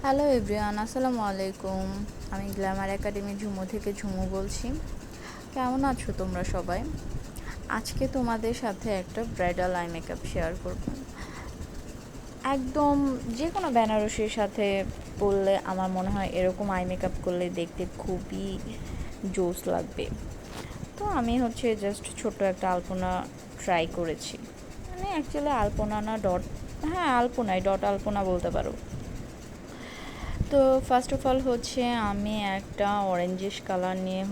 Hello everyone, আসসালামু আলাইকুম। আমি গ্ল্যামার একাডেমি ঝুমু থেকে ঝুমু বলছি। কেমন আছো তোমরা সবাই? আজকে তোমাদের সাথে একটা ব্রাইডাল আই মেকআপ শেয়ার করব। একদম যে কোনো বেনারসির সাথে পরলে আমার মনে হয় এরকম আই মেকআপ করলে দেখতে খুবই জোস লাগবে। তো আমি জাস্ট ছোট্ট একটা আলপনা ট্রাই করেছি। মানে অ্যাকচুয়ালি আলপনা না, ডট, হ্যাঁ আলপনাই, ডট আলপনা বলতে পারো। তো ফার্স্ট অফ অল আমি একটা অরেঞ্জিশ কালার নিয়ে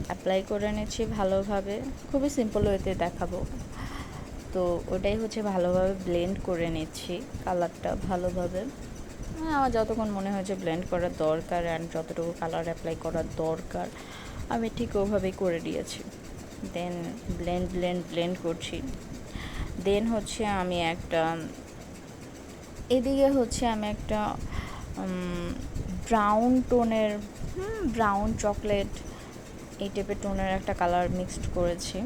অ্যাপ্লাই করে নিচ্ছি ভালোভাবে। খুবই সিম্পল ওয়েতে দেখাবো। তো ওটাই ভালোভাবে ব্লেন্ড করে নিচ্ছি কালারটা ভালোভাবে। আমার যতক্ষণ মনে হয়েছে ব্লেন্ড করার দরকার অ্যান্ড যতটুকু কালার অ্যাপ্লাই করার দরকার আমি ঠিক ওভাবেই করে দিয়েছি। দেন ব্লেন্ড করছি। দেন আমি একটা এদিকে আমি একটা ব্রাউন টোনের, ব্রাউন চকলেট এই টাইপের টোনের একটা কালার মিক্সড করেছি।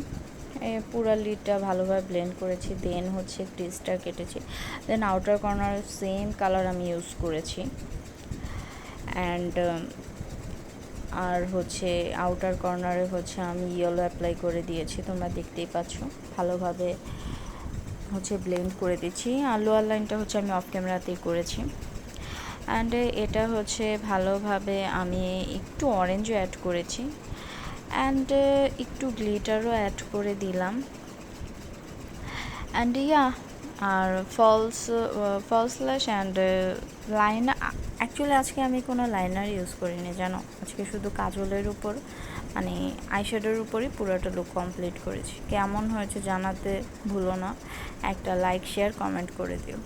পুরা লিডটা ভালোভাবে ব্লেন্ড করেছি। দেন ক্রিজটা কেটেছি। দেন আউটার কর্নার সেম কালার আমি ইউজ করেছি। অ্যান্ড আর আউটার কর্নারে আমি ইয়েলো অ্যাপ্লাই করে দিয়েছি, তোমরা দেখতেই পাচ্ছ। ভালোভাবে ব্লেন্ড করে দিচ্ছি। আর লোয়ার লাইনটা আমি অফ ক্যামেরাতেই করেছি। অ্যান্ড এটা ভালোভাবে আমি একটু অরেঞ্জও অ্যাড করেছি অ্যান্ড একটু গ্লিটারও অ্যাড করে দিলাম। অ্যান্ড আর ফলস ল্যাশ অ্যান্ড লাইন। অ্যাকচুয়ালি আজকে আমি কোনো লাইনার ইউজ করিনি জানো, আজকে শুধু কাজলের উপর মানে আইশ্যাডোর উপরই পুরোটা লুক কমপ্লিট করেছি। কেমন হয়েছে জানাতে ভুলো না, একটা লাইক শেয়ার কমেন্ট করে দিও।